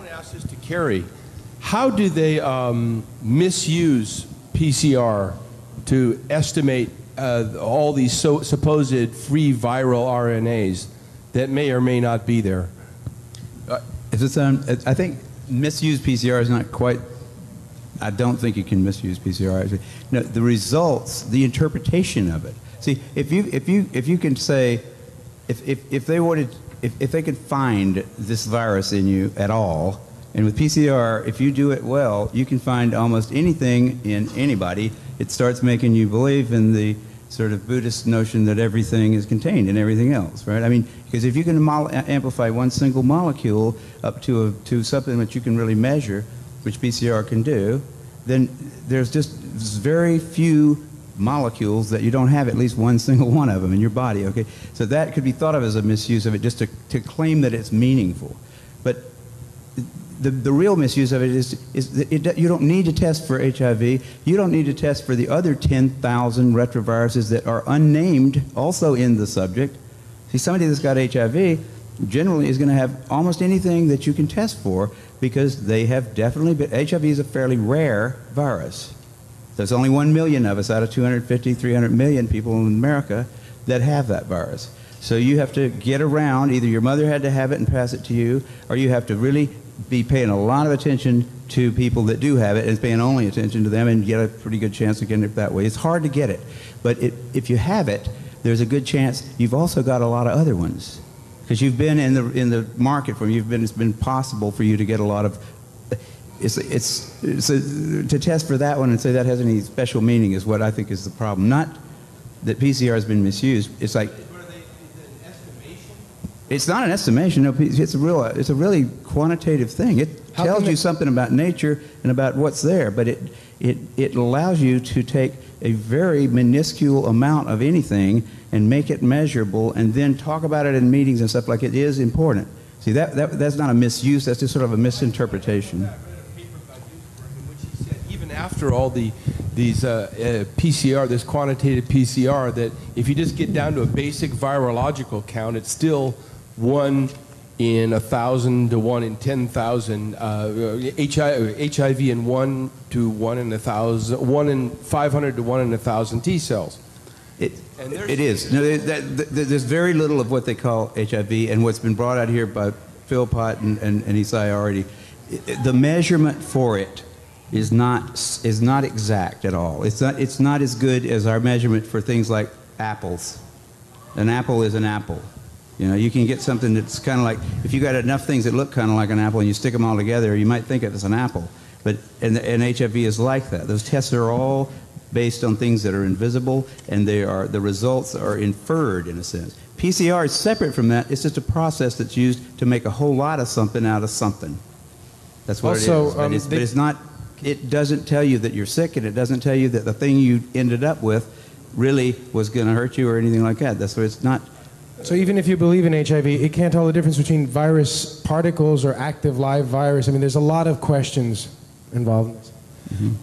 want to ask this to Kary. How do they misuse PCR to estimate all these supposed free viral RNAs that may or may not be there? I think misuse PCR is not quite. I don't think you can misuse PCR. Actually. No, the results, the interpretation of it. See, if you can say, if they could find this virus in you at all, and with PCR, if you do it well, you can find almost anything in anybody. It starts making you believe in the sort of Buddhist notion that everything is contained in everything else, right? I mean, because if you can amplify one single molecule up to something that you can really measure, which PCR can do, then there's just very few molecules that you don't have at least one single one of them in your body, okay? So that could be thought of as a misuse of it, just to claim that it's meaningful. But the real misuse of it is that you don't need to test for HIV. You don't need to test for the other 10,000 retroviruses that are unnamed also in the subject. See, somebody that's got HIV generally is going to have almost anything that you can test for because they have definitely been. HIV is a fairly rare virus. There's only 1 million of us out of 250, 300 million people in America that have that virus. So you have to get around, either your mother had to have it and pass it to you, or you have to really be paying a lot of attention to people that do have it and paying only attention to them and get a pretty good chance of getting it that way. It's hard to get it, but if you have it, there's a good chance you've also got a lot of other ones because you've been in the market for it's been possible for you to get a lot of. To test for that one and say that has any special meaning is what I think is the problem. Not that PCR has been misused. It's like. It's not an estimation. No, it's a really quantitative thing. It tells you something about nature and about what's there, but it allows you to take a very minuscule amount of anything and make it measurable, and then talk about it in meetings and stuff like it is important. See, that's not a misuse. That's just sort of a misinterpretation. Even after all these PCR, this quantitative PCR, that if you just get down to a basic virological count, it's still 1 in 1,000 to 1 in 10,000. HIV in 1 to 1 in 1,000, 1 in 500 to 1 in 1,000 T cells. It is. No, there's very little of what they call HIV, and what's been brought out here by Philpott and Isai already. The measurement for it is not exact at all. It's not as good as our measurement for things like apples. An apple is an apple. You know, you can get something that's kind of like, if you got enough things that look kind of like an apple and you stick them all together, you might think it was an apple. But and HIV is like that. Those tests are all based on things that are invisible, and the results are inferred in a sense. PCR is separate from that. It's just a process that's used to make a whole lot of something out of something. That's what it is. But it's not. It doesn't tell you that you're sick, and it doesn't tell you that the thing you ended up with really was going to hurt you or anything like that. That's why it's not. So even if you believe in HIV, it can't tell the difference between virus particles or active live virus. I mean, there's a lot of questions involved in this. Mm-hmm.